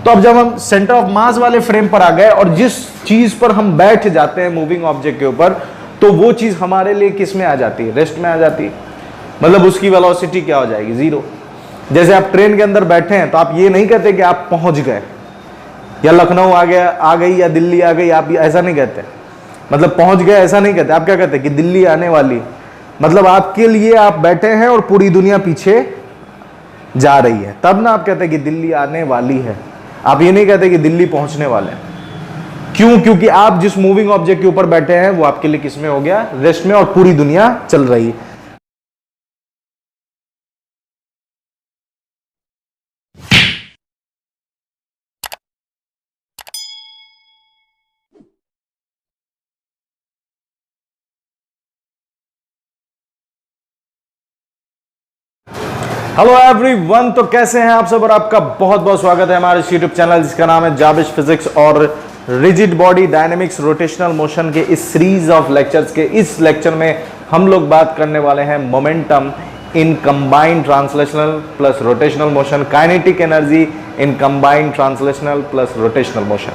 तो अब जब हम सेंटर ऑफ मास वाले फ्रेम पर आ गए और जिस चीज पर हम बैठ जाते हैं मूविंग ऑब्जेक्ट के ऊपर, तो वो चीज हमारे लिए किस में आ जाती है? रेस्ट में आ जाती है। मतलब उसकी वेलोसिटी क्या हो जाएगी? जीरो। जैसे आप ट्रेन के अंदर बैठे हैं तो आप ये नहीं कहते कि आप पहुंच गए, या लखनऊ आ गया, आ गई, या दिल्ली आ गई, आप ऐसा नहीं कहते। मतलब पहुंच गए ऐसा नहीं कहते, आप क्या कहते हैं कि दिल्ली आने वाली। मतलब आपके लिए आप बैठे हैं और पूरी दुनिया पीछे जा रही है, तब ना आप कहते हैं कि दिल्ली आने वाली है। आप ये नहीं कहते कि दिल्ली पहुंचने वाले हैं। क्यों? क्योंकि आप जिस मूविंग ऑब्जेक्ट के ऊपर बैठे हैं वो आपके लिए किसमें हो गया? रेस्ट में, और पूरी दुनिया चल रही है। हेलो एवरीवन, तो कैसे हैं आप सब? और आपका बहुत बहुत स्वागत है हमारे यूट्यूब चैनल जिसका नाम है जाबिश फिजिक्स और rigid body dynamics rotational motion के इस सीरीज ऑफ लेक्चर्स के इस लेक्चर में हम लोग बात करने वाले हैं momentum in combined translational plus rotational motion, kinetic energy in combined translational plus rotational motion.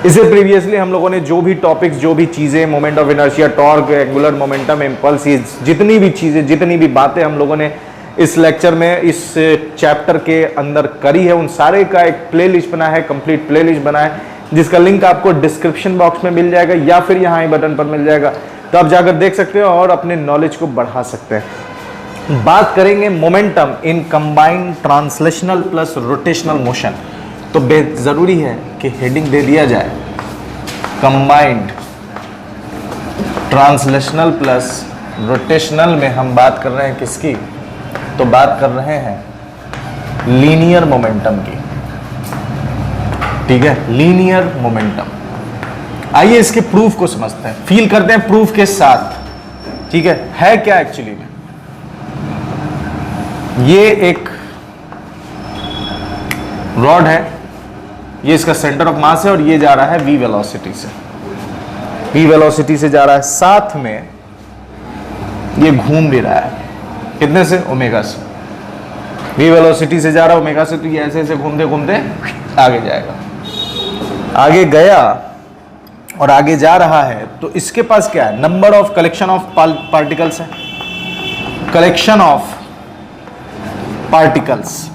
इससे प्रीवियसली हम लोगों ने जो भी टॉपिक्स, जो भी चीजें, moment of inertia, torque, angular momentum, impulse, जितनी भी चीजें, जितनी भी बातें हम लोगों ने इस लेक्चर में, इस चैप्टर के अंदर करी है, उन सारे का एक प्लेलिस्ट बना है, कंप्लीट प्लेलिस्ट बना है, जिसका लिंक आपको डिस्क्रिप्शन बॉक्स में मिल जाएगा या फिर यहाँ ही बटन पर मिल जाएगा। तो आप जाकर देख सकते हो और अपने नॉलेज को बढ़ा सकते हैं। बात करेंगे momentum in combined translational plus rotational motion. तो जरूरी है कि हेडिंग दे दिया जाए कंबाइंड ट्रांसलेशनल प्लस रोटेशनल में हम बात कर रहे हैं किसकी? तो बात कर रहे हैं लीनियर मोमेंटम की। ठीक है, लीनियर मोमेंटम। आइए इसके प्रूफ को समझते हैं, फील करते हैं प्रूफ के साथ। ठीक है क्या एक्चुअली में? ये एक रॉड है, ये इसका सेंटर ऑफ मास है और ये जा रहा है v वेलोसिटी से। v वेलोसिटी से जा रहा है, साथ में ये घूम भी रहा है। कितने से? ओमेगा से। v वेलोसिटी से जा रहा है ओमेगा से, तो ये ऐसे ऐसे घूमते घूमते आगे जाएगा। आगे गया और आगे जा रहा है, तो इसके पास क्या है? Number of collection of particles है, कलेक्शन ऑफ पार्टिकल्स।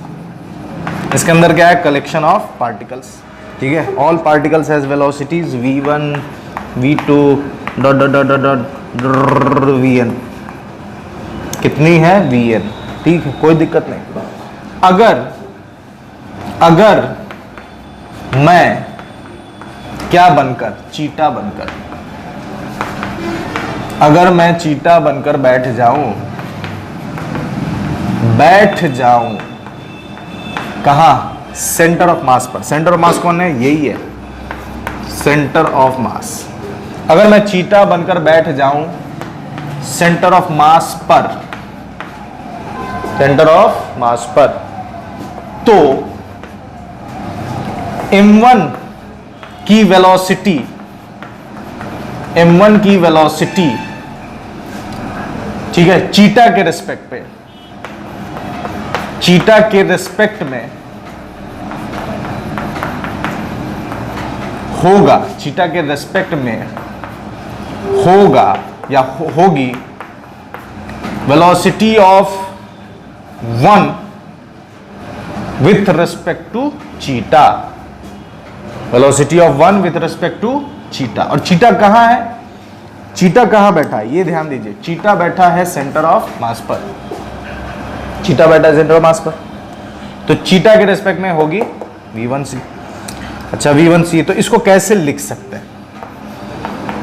इसके अंदर क्या है? Collection of particles. ठीक है, all particles has velocities v1 v2 dot dot dot dot vn। कितनी है? vn। ठीक है, कोई दिक्कत नहीं। अगर मैं क्या बनकर? चीटा बनकर। अगर मैं चीटा बनकर बैठ जाऊं कहां? सेंटर ऑफ मास पर। सेंटर ऑफ मास कौन है? यही है, सेंटर ऑफ मास। अगर मैं चीटा बनकर बैठ जाऊं सेंटर ऑफ मास पर, सेंटर ऑफ मास पर, तो m1 की वेलोसिटी, m1 की वेलोसिटी, ठीक है, चीटा के रिस्पेक्ट पे, चीटा के रिस्पेक्ट में होगा, चीटा के रिस्पेक्ट में होगा या होगी velocity of 1 with respect to cheetah. Velocity of 1 with respect to cheetah. और चीटा कहां है? चीटा कहां बैठा है? ये ध्यान दीजिए, चीटा बैठा है सेंटर ऑफ मास पर। चीटा बैठा है सेंटर ऑफ मास पर, तो चीटा के रिस्पेक्ट में होगी v1c। अच्छा, v1c, तो इसको कैसे लिख सकते हैं?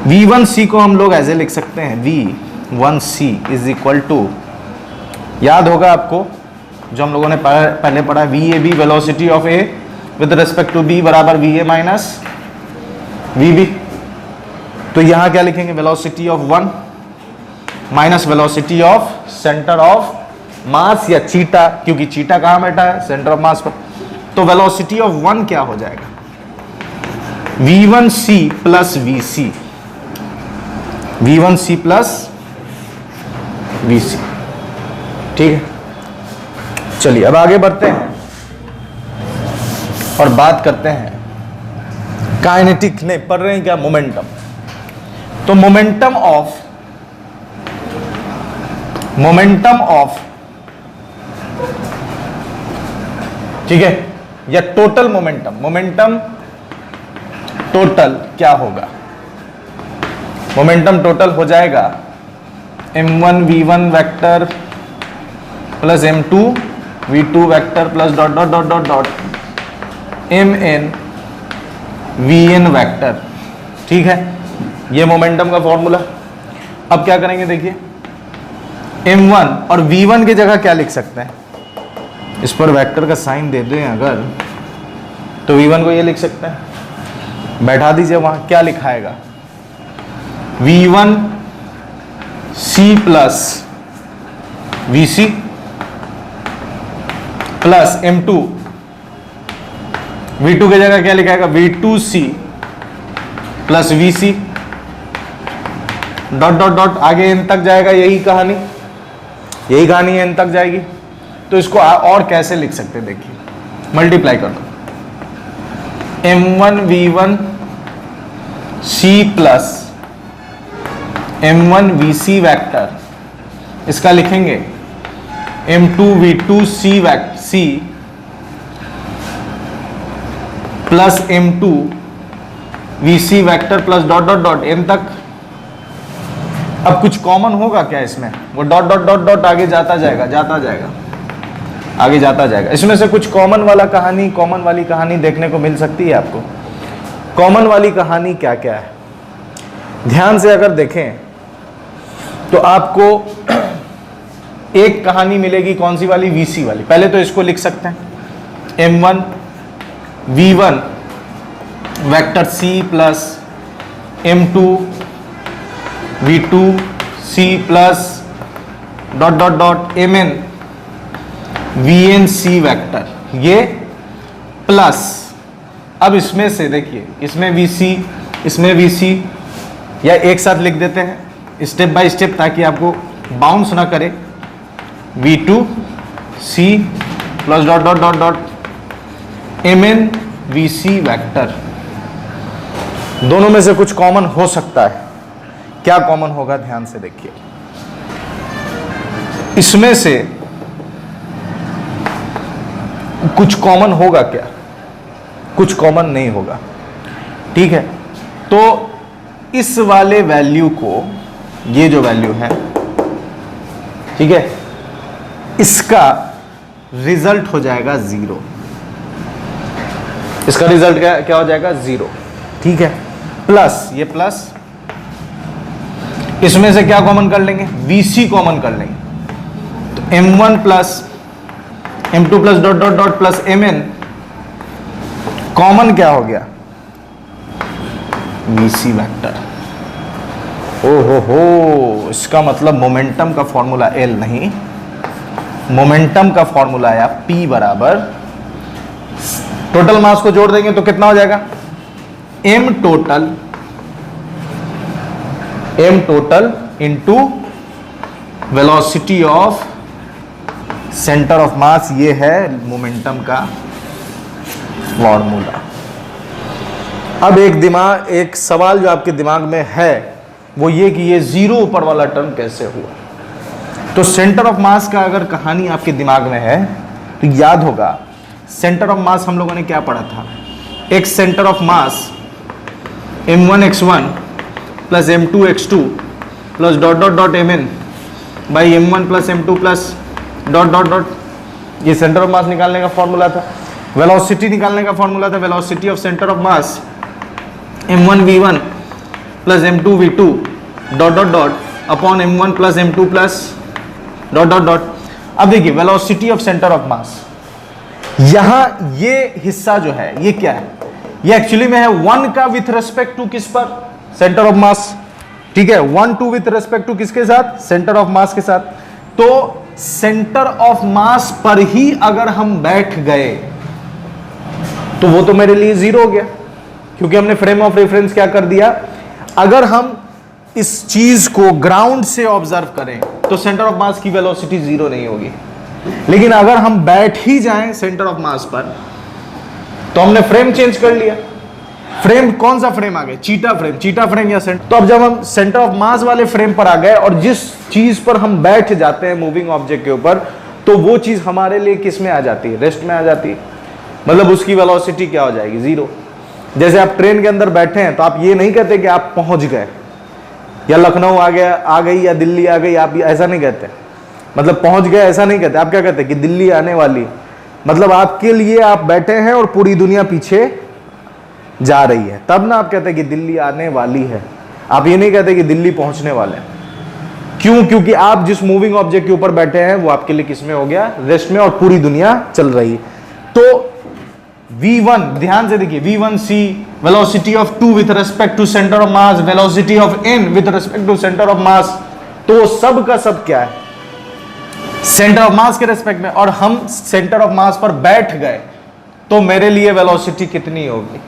v1c को हम लोग ऐसे लिख सकते हैं, v1c इज इक्वल टू, याद होगा आपको जो हम लोगों ने पहले पढ़ा, VAB velocity of A with respect to B बराबर VA माइनस VB। तो यहां क्या लिखेंगे? Velocity of 1 minus velocity of centre of mass या चीटा, क्योंकि चीटा कहां बैठा है? सेंटर ऑफ मास पर। तो वेलोसिटी ऑफ 1 क्या हो जाएगा? v1c plus vc, v1c plus vc। ठीक है, चलिए अब आगे बढ़ते हैं। और बात करते हैं काइनेटिक, नहीं पढ़ रहे हैं क्या, मोमेंटम। तो मोमेंटम ऑफ ठीक है, या टोटल मोमेंटम टोटल क्या होगा? मोमेंटम टोटल हो जाएगा m1 v1 vector plus m2 v2 vector plus dot dot dot dot dot mn vn vector. ठीक है, ये मोमेंटम का फॉर्मूला। अब क्या करेंगे, देखिए m1 और v1 की जगह क्या लिख सकते हैं, इस पर वेक्टर का साइन दे दें अगर, तो v1 को ये लिख सकते हैं, बैठा दीजिए वहां, क्या लिखाएगा v1 c plus vc plus m2, v2 की जगह क्या लिखाएगा v2c plus vc dot dot dot, आगे n तक जाएगा, यही कहानी n तक जाएगी। तो इसको और कैसे लिख सकते हैं, देखिए मल्टीप्लाई कर दो, m1 v1 c plus m1 vc vector, इसका लिखेंगे m2 v2 c plus m2 vc vector plus dot dot dot n तक। अब कुछ कॉमन होगा क्या इसमें, वो डॉट डॉट डॉट डॉट आगे जाता जाएगा आगे जाता जाएगा। इसमें से कुछ कॉमन वाली कहानी देखने को मिल सकती है आपको। कॉमन वाली कहानी क्या क्या है, ध्यान से अगर देखें तो आपको एक कहानी मिलेगी, कौन सी वाली, VC वाली। पहले तो इसको लिख सकते हैं m1 v1 vector c plus m2 v2 c plus dot dot dot mn vn c vector, ये प्लस। अब इसमें से देखिए, इसमें vc या एक साथ लिख देते हैं स्टेप बाय स्टेप, ताकि आपको बाउंस ना करे, v2 c plus dot dot dot dot mn vc vector. दोनों में से कुछ कॉमन हो सकता है, क्या कॉमन होगा, ध्यान से देखिए। इसमें से कुछ कॉमन होगा क्या, कुछ कॉमन नहीं होगा। ठीक है, तो इस वाले वैल्यू को, ये जो वैल्यू है, ठीक है, इसका रिजल्ट हो जाएगा 0। इसका रिजल्ट क्या हो जाएगा, 0। ठीक है, प्लस, ये प्लस, इसमें से क्या कॉमन कर लेंगे, VC कॉमन कर लेंगे, तो m1 plus m2 plus dot dot dot plus mn, common क्या हो गया, VC वेक्टर। ओ हो, इसका मतलब मोमेंटम का फॉर्मूला L नहीं, मोमेंटम का फॉर्मूला आया P बराबर, टोटल मास को जोड़ देंगे तो कितना हो जाएगा, m total into velocity of centre of मास। ये है मोमेंटम का फॉर्मूला। अब एक सवाल जो आपके दिमाग में है वो ये कि ये 0 ऊपर वाला टर्म कैसे हुआ। तो सेंटर ऑफ मास का अगर कहानी आपके दिमाग में है तो याद होगा, सेंटर ऑफ मास हम लोगों ने क्या पढ़ा था, एक centre of mass m1 x1 plus m2 x2 plus dot dot dot mn by m1 plus m2 plus dot dot dot, ये सेंटर ऑफ मास निकालने का फॉर्मूला था। वेलोसिटी निकालने का फॉर्मूला था, velocity of centre of mass m1 v1 plus m2 v2 dot dot dot upon m1 plus m2 plus dot dot dot. अब देखिए velocity of centre of मास, यहां ये हिस्सा जो है ये क्या है, ये एक्चुअली में है 1 का विथ रेस्पेक्ट टू किस पर, सेंटर ऑफ मास। ठीक है, 1 2 विथ रेस्पेक्ट टू किसके साथ, सेंटर ऑफ मास के साथ। तो सेंटर ऑफ मास पर ही अगर हम बैठ गए तो वो तो मेरे लिए 0 हो गया, क्योंकि हमने फ्रेम ऑफ रेफरेंस क्या कर दिया, अगर हम इस चीज को ग्राउंड से ऑब्जर्व करें तो सेंटर ऑफ मास की वेलोसिटी 0 नहीं होगी। लेकिन अगर हम बैठ ही जाएं सेंटर ऑफ मास पर तो हमने फ्रेम चेंज कर लिया। फ्रेम कौन सा फ्रेम आ गया? चीटा फ्रेम। चीटा फ्रेम या सेंटर। तो अब जब हम सेंटर ऑफ मास वाले फ्रेम पर आ गए और जिस चीज पर हम बैठ जाते हैं मूविंग ऑब्जेक्ट के ऊपर, तो वो चीज हमारे लिए किस में आ जाती है? रेस्ट में आ जाती है। मतलब उसकी वेलोसिटी क्या हो जाएगी? जीरो। जैसे आप ट्रेन के अंदर बैठे हैं तो आप ये नहीं कहते कि आप पहुंच गए या लखनऊ आ गया, आ गई, या दिल्ली आ गई, आप ऐसा नहीं कहते। मतलब पहुंच गए ऐसा नहीं कहते। आप क्या कहते हैं? कि दिल्ली आने वाली। मतलब आपके लिए आप बैठे हैं और पूरी दुनिया पीछे जा रही है, तब ना आप कहते हैं कि दिल्ली आने वाली है। आप ये नहीं कहते कि दिल्ली पहुंचने वाले हैं। क्यों? क्योंकि आप जिस मूविंग ऑब्जेक्ट के ऊपर बैठे हैं वो आपके लिए किस में हो गया? रेस्ट में, और पूरी दुनिया चल रही है। तो v1, ध्यान से देखिए, v1c velocity of 2 with respect to centre of mass, velocity of n with respect to centre of mass. तो सब का सब क्या है? सेंटर ऑफ मास के रेस्पेक्ट में। और हम सेंटर ऑफ मास पर बैठ गए तो मेरे लिए वेलोसिटी कितनी होगी?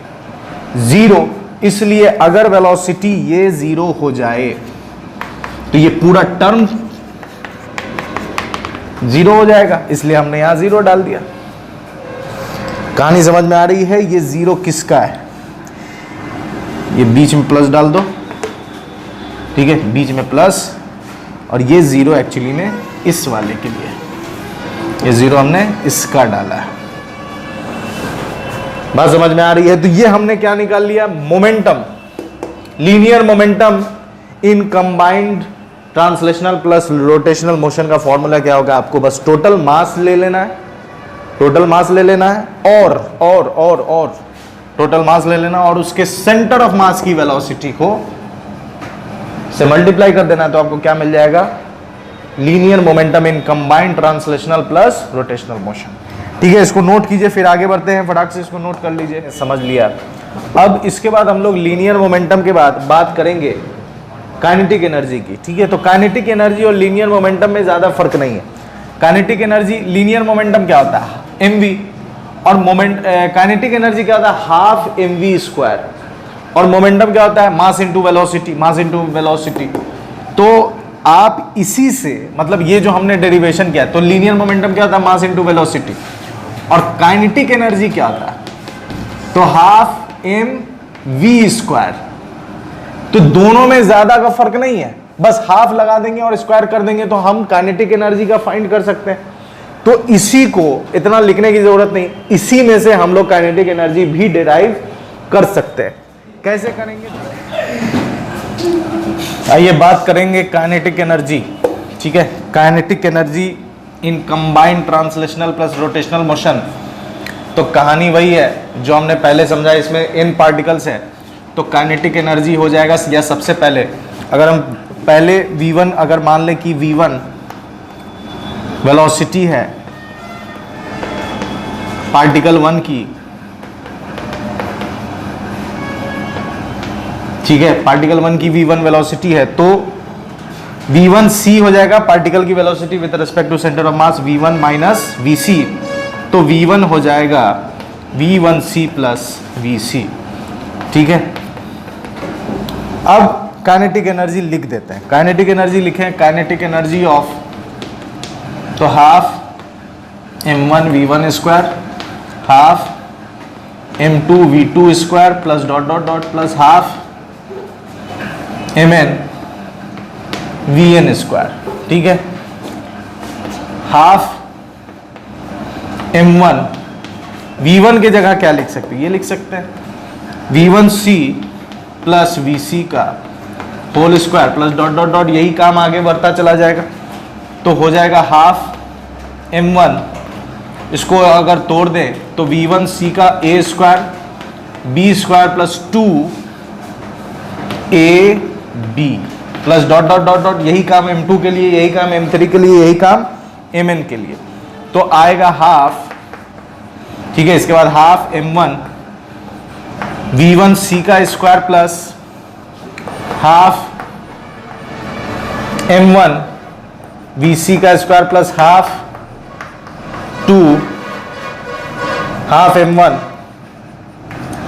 जीरो। इसलिए अगर वेलोसिटी ये जीरो हो जाए तो ये पूरा टर्म जीरो हो जाएगा, इसलिए हमने यहां जीरो डाल दिया। कहानी समझ में आ रही है? ये जीरो किसका है? ये बीच में प्लस डाल दो, ठीक है, बीच में प्लस, और ये जीरो एक्चुअली में इस वाले के लिए, ये जीरो हमने इसका डाला है। बात समझ में आ रही है? तो ये हमने क्या निकाल लिया? Momentum, linear momentum in combined translational plus rotational motion का फॉर्मूला क्या होगा? आपको बस टोटल मास ले लेना है, टोटल मास ले लेना है, और टोटल मास ले लेना, और उसके सेंटर ऑफ मास की वेलोसिटी को से मल्टीप्लाई कर देना। तो आपको क्या मिल जाएगा? Linear momentum in combined translational plus rotational motion. ठीक है, इसको नोट कीजिए, फिर आगे बढ़ते हैं। फटाक से इसको नोट कर लीजिए, समझ लिया। अब इसके बाद हम लोग लीनियर मोमेंटम के बाद बात करेंगे काइनेटिक एनर्जी की। ठीक है, तो काइनेटिक एनर्जी और लीनियर मोमेंटम में ज्यादा फर्क नहीं है। काइनेटिक एनर्जी, लीनियर मोमेंटम क्या होता है? mv, और काइनेटिक एनर्जी क्या होता है? Half mv square. और मोमेंटम क्या होता है? Mass into velocity, mass into velocity. तो आप इसी से, मतलब ये जो हमने डेरिवेशन किया, तो लीनियर मोमेंटम क्या होता है? Mass into velocity. और काइनेटिक एनर्जी क्या होता है? तो हाफ mv स्क्वायर। तो दोनों में ज्यादा का फर्क नहीं है, बस हाफ लगा देंगे और स्क्वायर कर देंगे तो हम काइनेटिक एनर्जी का फाइंड कर सकते हैं। तो इसी को इतना लिखने की जरूरत नहीं, इसी में से हम लोग काइनेटिक एनर्जी भी डिराइव कर सकते हैं। कैसे करेंगे? आइए बात करेंगे काइनेटिक एनर्जी। ठीक है, kinetic energy in combined translational plus rotational motion. तो कहानी वही है जो हमने पहले समझा, इसमें n पार्टिकल्स है। तो काइनेटिक एनर्जी हो जाएगा, या सबसे पहले अगर हम पहले v1 अगर मान लें कि v1 वेलोसिटी है पार्टिकल 1 की, ठीक है, पार्टिकल 1 की v1 वेलोसिटी है, तो v1c हो जाएगा पार्टिकल की velocity with respect to centre of mass, v1 minus vc। तो v1 हो जाएगा v1c प्लस vc। ठीक है, अब काइनेटिक एनर्जी लिख देते हैं। काइनेटिक एनर्जी लिखें, काइनेटिक एनर्जी ऑफ, तो half m1 v1 square, half m2 v2 square plus dot dot dot plus half mn vn square. ठीक है, हाफ m1 v1 की जगह क्या लिख सकते हैं? ये लिख सकते हैं v1c प्लस vc का whole square plus dot dot dot, यही काम आगे बढ़ता चला जाएगा। तो हो जाएगा हाफ m1, इसको अगर तोड़ दें तो v1c का a square b square plus 2 ab plus dot dot dot dot, यही काम m2 के लिए, यही काम m3 के लिए, यही काम mn के लिए। तो आएगा हाफ, ठीक है, इसके बाद हाफ m1 v1c का square plus half m1 vc का square plus half 2 half m1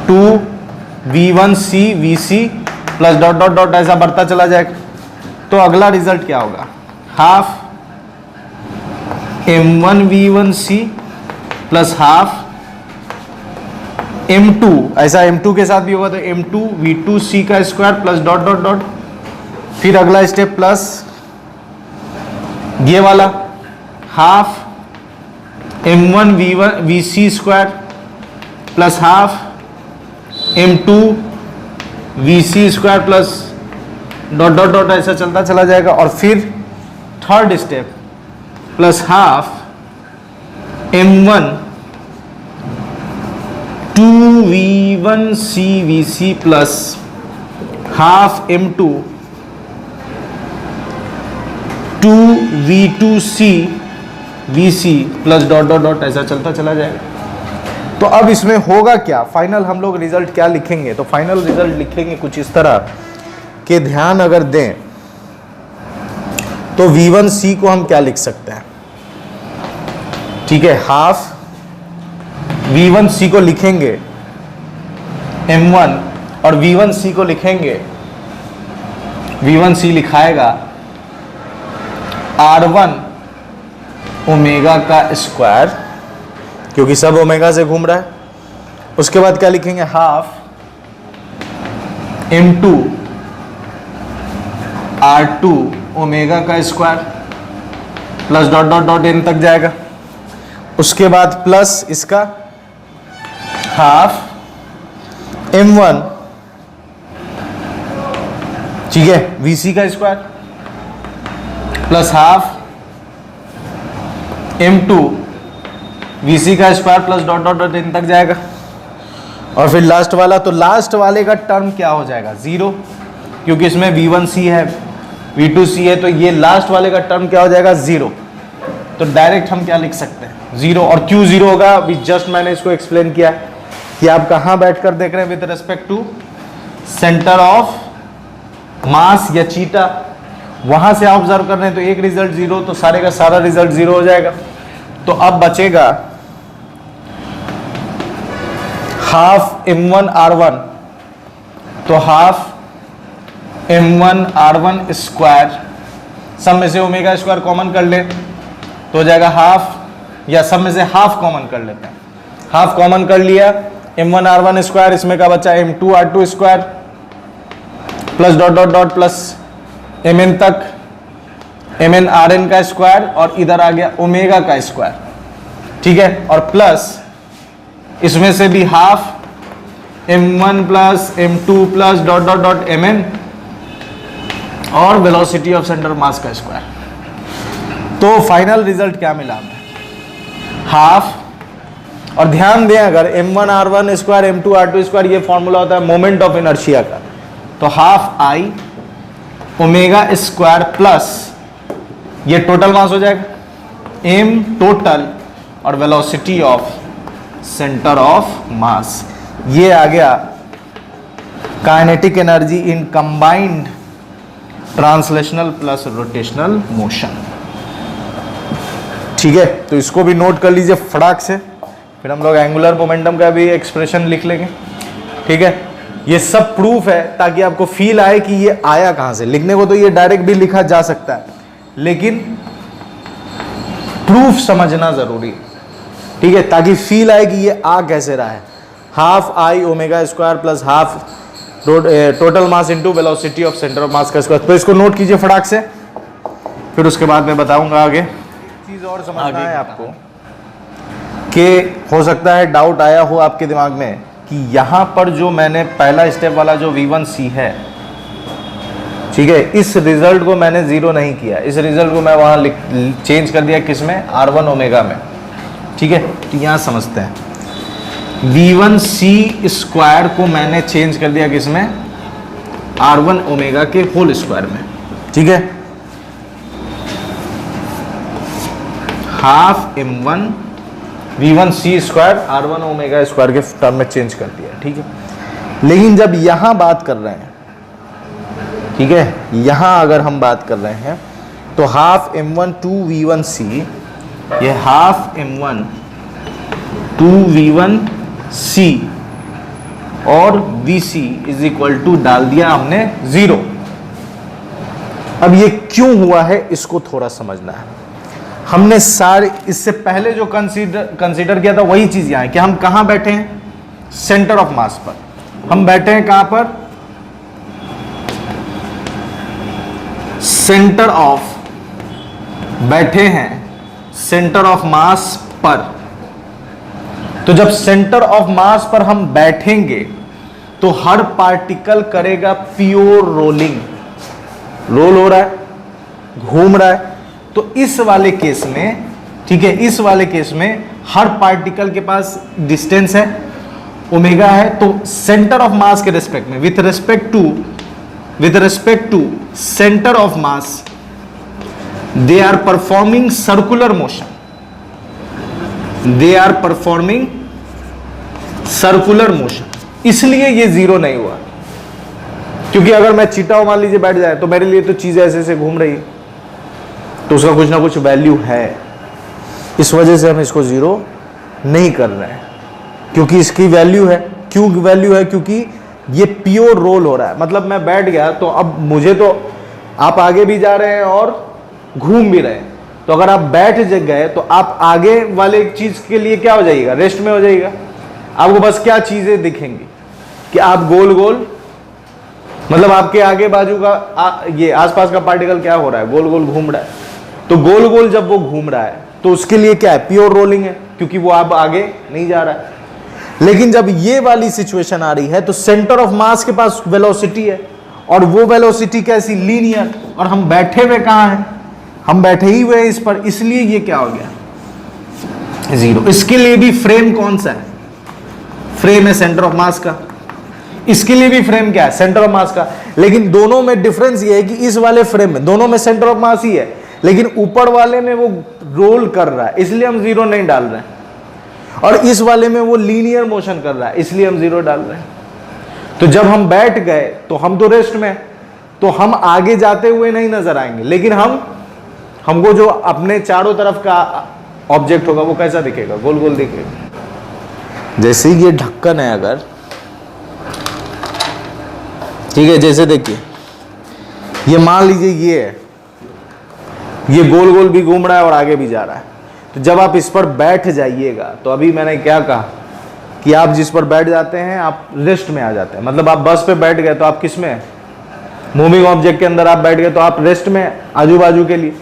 2 v1c vc plus dot dot dot, ऐसा बढ़ता चला जाएगा। तो अगला रिजल्ट क्या होगा? Half m1 v1c plus half m2, ऐसा m2 के साथ भी होगा तो m2 v2c का square plus dot dot dot, फिर अगला स्टेप प्लस ये वाला half m1 v1 vc square plus half m2 vc square plus dot dot dot, ऐसा चलता चला जाएगा। और फिर third step plus half m1 2v1c vc plus half m2 2v2c vc plus dot dot dot, ऐसा चलता चला जाएगा। तो अब इसमें होगा क्या, फाइनल हम लोग रिजल्ट क्या लिखेंगे? तो फाइनल रिजल्ट लिखेंगे कुछ इस तरह के, ध्यान अगर दें तो v1c को हम क्या लिख सकते हैं? ठीक है, हाफ v1c को लिखेंगे m1 और v1c को लिखेंगे, v1c लिखाएगा r1 ओमेगा का स्क्वायर, क्योंकि सब ओमेगा से घूम रहा है। उसके बाद क्या लिखेंगे? हाफ m2 r2 ओमेगा का square plus dot dot dot n तक जाएगा। उसके बाद प्लस इसका हाफ m1, ठीक है, vc का square plus half m2 vc का square plus dot dot dot n तक जाएगा। और फिर लास्ट वाला, तो लास्ट वाले का टर्म क्या हो जाएगा? जीरो, क्योंकि इसमें v1c है v2c है, तो ये लास्ट वाले का टर्म क्या हो जाएगा? जीरो। तो डायरेक्ट हम क्या लिख सकते हैं? जीरो। और क्यों जीरो होगा? अभी जस्ट मैंने इसको एक्सप्लेन किया कि आप कहाँ बैठकर देख रहे हैं with respect to centre of mass या चीटा, वहां से आप ऑब्जर्व कर रहे हैं, तो एक रिजल्ट जीरो, तो सारे का सारा रिजल्ट जीरो हो जाएगा। तो अब बचेगा हाफ m1 r1, तो हाफ m1 r1 स्क्वायर, सब में से ओमेगा स्क्वायर कॉमन कर ले तो हो जाएगा हाफ, या सब में से हाफ कॉमन कर लेते हैं, हाफ कॉमन कर लिया, m1 r1 स्क्वायर, इसमें का बचा m2 r2 square plus dot dot dot plus mn तक mn rn का स्क्वायर, और इधर आ गया ओमेगा का स्क्वायर, ठीक है। और प्लस इसमें से भी half m1 plus m2 plus dot dot dot mn और वेलोसिटी ऑफ सेंटर मास का स्क्वायर। तो फाइनल रिजल्ट क्या मिला हमें? हाफ, और ध्यान दें अगर m1 r1 square m2 r2 square ये फॉर्मूला होता है मोमेंट ऑफ इनर्शिया का, तो half i omega square plus ये टोटल मास हो जाएगा m टोटल और वेलोसिटी ऑफ सेंटर ऑफ मास, ये आ गया kinetic energy in combined translational plus rotational motion. ठीक है, तो इसको भी नोट कर लीजिए फटाक से, फिर हम लोग एंगुलर मोमेंटम का भी एक्सप्रेशन लिख लेंगे। ठीक है, ये सब प्रूफ है ताकि आपको फील आए कि ये आया कहां से। लिखने को तो ये डायरेक्ट भी लिखा जा सकता है, लेकिन प्रूफ समझना जरूरी है। ठीक है, ताकि फील आए कि ये आ कैसे रहा है। Half I omega square plus half total mass into velocity of centre of मास का स्क्वायर। तो इसको नोट कीजिए फटाक से, फिर उसके बाद मैं बताऊंगा आगे। चीज और समझना है आपको कि हो सकता है डाउट आया हो आपके दिमाग में कि यहां पर जो मैंने पहला स्टेप वाला जो V1C है, ठीक है, इस रिजल्ट को मैंने जीरो नहीं किया, इस रिजल्ट को मैं वहां चेंज कर दिया किसमें? R1 ओमेगा में। ठीक है, तो यहां समझते हैं V1C स्क्वायर को मैंने चेंज कर दिया किसमें? R1 ओमेगा के होल स्क्वायर में। ठीक है, half m1 V1C square R1 omega square के टर्म में चेंज कर दिया। ठीक है, लेकिन जब यहां बात कर रहे हैं, ठीक है, यहां अगर हम बात कर रहे हैं तो हाफ m1 2V1C, ये हाफ m1 2V1C और VC इज इक्वल टू डाल दिया हमने 0। अब ये क्यों हुआ है इसको थोड़ा समझना है। हमने सारे इससे पहले जो कंसीडर किया था वही चीज यहां है कि हम कहां बैठे हैं? सेंटर ऑफ मास पर। हम बैठे हैं कहां पर? सेंटर ऑफ, बैठे हैं सेंटर ऑफ मास पर। तो जब सेंटर ऑफ मास पर हम बैठेंगे तो हर पार्टिकल करेगा प्योर रोलिंग, रोल हो रहा है, घूम रहा है। तो इस वाले केस में, ठीक है, इस वाले केस में हर पार्टिकल के पास डिस्टेंस है, ओमेगा है। तो सेंटर ऑफ मास के रेस्पेक्ट में, with respect to centre of mass, they are performing circular motion, they are performing circular motion. इसलिए ये जीरो नहीं हुआ, क्योंकि अगर मैं चीटा मान लीजिए बैठ जाए तो मेरे लिए तो चीजें ऐसे ऐसे घूम रही है, तो उसका कुछ ना कुछ वैल्यू है। इस वजह से हम इसको जीरो नहीं कर रहे हैं, क्योंकि इसकी वैल्यू है। क्यों वैल्यू है? क्योंकि ये प्योर रोल हो रहा है। मतलब मैं बैठ गया तो अब मुझे तो, आप आगे भी जा रहे हैं और घूम भी रहे हैं, तो अगर आप बैठ गए तो आप आगे वाले चीज के लिए क्या हो जाइएगा? रेस्ट में हो जाइएगा। आपको बस क्या चीजें दिखेंगी कि आप गोल गोल, मतलब आपके आगे बाजू का ये आसपास का पार्टिकल क्या हो रहा है? गोल गोल घूम रहा है। तो गोल गोल जब वो घूम रहा है तो उसके लिए क्या है? प्योर रोलिंग है, क्योंकि वो अब आगे नहीं जा रहा है। लेकिन जब ये वाली सिचुएशन आ रही है तो सेंटर ऑफ मास के पास वेलोसिटी है, और वो वेलोसिटी कैसी? लीनियर। और हम बैठे हुए कहां हैं? हम बैठे ही हुए इस पर, इसलिए ये क्या हो गया? जीरो। इसके लिए भी फ्रेम कौन सा है? फ्रेम है सेंटर ऑफ मास का। इसके लिए भी फ्रेम क्या है? सेंटर ऑफ मास का। लेकिन दोनों में डिफरेंस ये है कि इस वाले फ्रेम में दोनों में सेंटर ऑफ मास ही है, लेकिन ऊपर वाले में वो रोल कर रहा है, इसलिए हम जीरो नहीं डाल रहे हैं। और इस वाले में वो लीनियर मोशन कर रहा है, इसलिए हम जीरो डाल रहे हैं। तो जब हम बैठ गए तो हम तो रेस्ट में, तो हम आगे जाते हुए नहीं नजर आएंगे, लेकिन हमको जो अपने चारों तरफ का ऑब्जेक्ट होगा वो कैसा दिखेगा? गोल गोल दिखेगा। जैसे ये ढक्कन है, अगर ठीक है, जैसे देखिए ये मान लीजिए ये है, ये गोल गोल भी घूम रहा है और आगे भी जा रहा है। तो जब आप इस पर बैठ जाइएगा, तो अभी मैंने क्या कहा कि आप जिस पर बैठ जाते हैं आप रेस्ट में आ जाते हैं। मतलब आप बस पे बैठ गए तो आप किस में? मूविंग ऑब्जेक्ट के अंदर आप बैठ गए तो आप रेस्ट में, आजू बाजू के लिए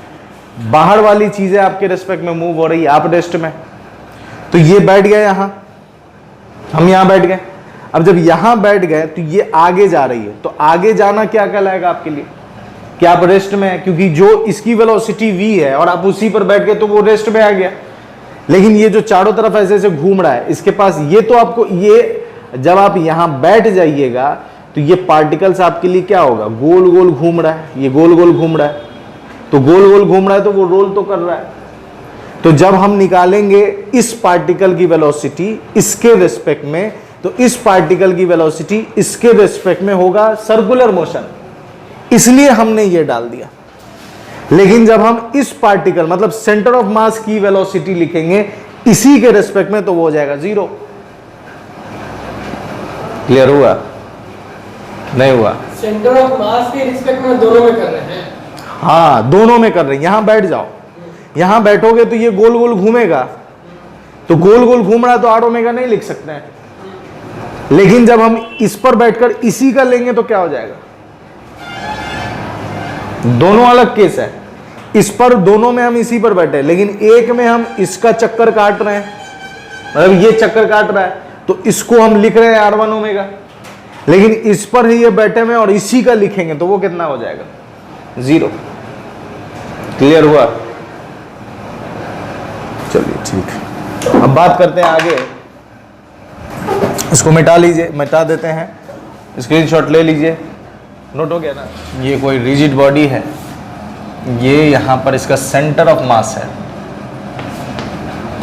बाहर वाली चीजें आपके रेस्पेक्ट में मूव हो रही है, आप रेस्ट में। तो ये बैठ गए यहां, हम यहां बैठ गए। अब जब यहां बैठ गए तो ये आगे जा रही है, तो आगे जाना क्या कहलाएगा आपके लिए? कि आप रेस्ट में है, क्योंकि जो इसकी वेलोसिटी v है और आप उसी पर बैठ गए तो वो रेस्ट में आ गया। लेकिन ये जो चारों तरफ ऐसे ऐसे घूम रहा है, इसके पास ये, तो आपको ये, जब आप यहां बैठ जाइएगा तो ये पार्टिकल्स आपके लिए क्या होगा? गोल गोल घूम रहा है, ये गोल गोल घूम रहा है। तो गोल गोल घूम रहा है तो वो रोल तो कर रहा है। तो जब हम निकालेंगे इस पार्टिकल की वेलोसिटी इसके रेस्पेक्ट में, तो इस पार्टिकल की वेलोसिटी इसके रेस्पेक्ट में होगा सर्कुलर मोशन, इसलिए हमने ये डाल दिया। लेकिन जब हम इस पार्टिकल मतलब सेंटर ऑफ मास की वेलोसिटी लिखेंगे इसी के रेस्पेक्ट में, तो वो हो जाएगा जीरो। क्लियर हुआ? नहीं हुआ? सेंटर ऑफ मास के रिस्पेक्ट में दोनों में कर रहे हैं। हाँ, दोनों में कर रहे हैं। यहां बैठ जाओ, यहां बैठोगे तो ये गोल गोल घूमेगा, तो गोल गोल घूम रहा है तो आर ओमेगा नहीं लिख सकते हैं। लेकिन जब हम इस पर बैठकर इसी का लेंगे तो क्या हो जाएगा? दोनों अलग केस है। इस पर दोनों में हम इसी पर बैठे, लेकिन एक में हम इसका चक्कर काट रहे हैं, मतलब ये चक्कर काट रहा है, तो इसको हम लिख रहे हैं R1 ओमेगा। लेकिन इस पर ही ये बैठे में और इसी का लिखेंगे तो वो कितना हो जाएगा? जीरो। क्लियर हुआ? चलिए ठीक है, अब बात करते हैं आगे। इसको मिटा लीजिए, मिटा देते हैं, स्क्रीनशॉट ले लीजिए। नोट हो गया ना? ये कोई रिजिड बॉडी है, ये यहां पर इसका सेंटर ऑफ मास है,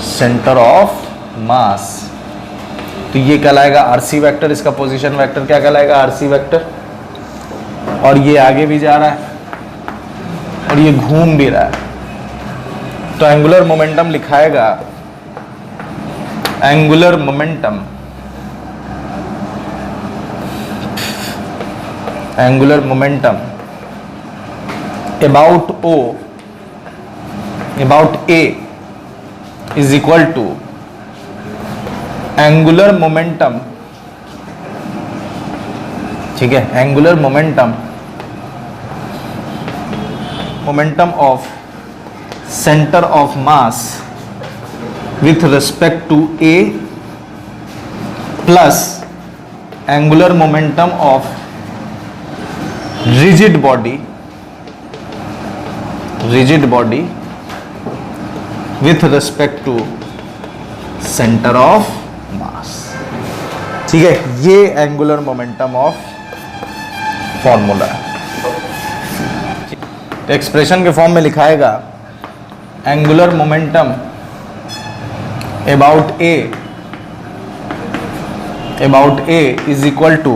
सेंटर ऑफ मास। तो ये कहलाएगा आरसी वेक्टर, इसका पोजीशन वेक्टर क्या कहलाएगा? RC vector. और ये आगे भी जा रहा है और ये घूम भी रहा है, तो एंगुलर मोमेंटम लिखाएगा, angular momentum, angular momentum about O, about A is equal to angular momentum ठीक है, angular momentum of centre of mass with respect to A plus angular momentum of rigid body with respect to centre of mass. ठीक है, ये angular momentum of formula है। Expression के form में लिखाएगा angular momentum about A is equal to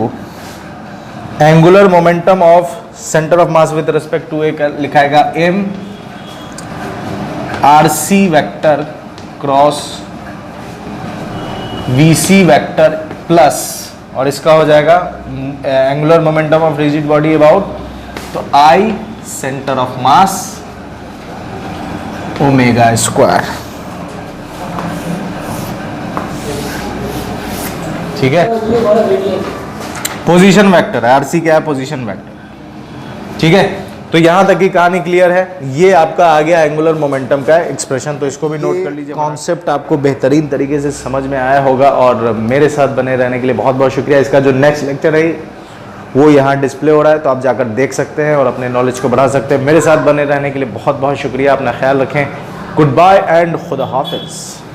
angular momentum of centre of mass with respect to A लिखाएगा m RC vector cross VC vector plus, और इसका हो जाएगा angular momentum of rigid body about, तो I centre of mass omega square. ठीक है, ये हमारा रेडियस पोजीशन वेक्टर है, आरसी क्या है, पोजीशन वेक्टर। ठीक है, तो यहां तक की कहानी क्लियर है। ये आपका आ गया एंगुलर मोमेंटम का एक्सप्रेशन, तो इसको भी नोट कर लीजिए। कॉन्सेप्ट आपको बेहतरीन तरीके से समझ में आया होगा, और मेरे साथ बने रहने के लिए बहुत बहुत शुक्रिया। इसका जो नेक्स्ट लेक्चर है वो यहाँ डिस्प्ले हो रहा है, तो आप जाकर देख सकते हैं और अपने नॉलेज को बढ़ा सकते हैं। मेरे साथ बने रहने के लिए बहुत बहुत शुक्रिया। अपना ख्याल रखें। गुड बाय एंड खुदा हाफिज़।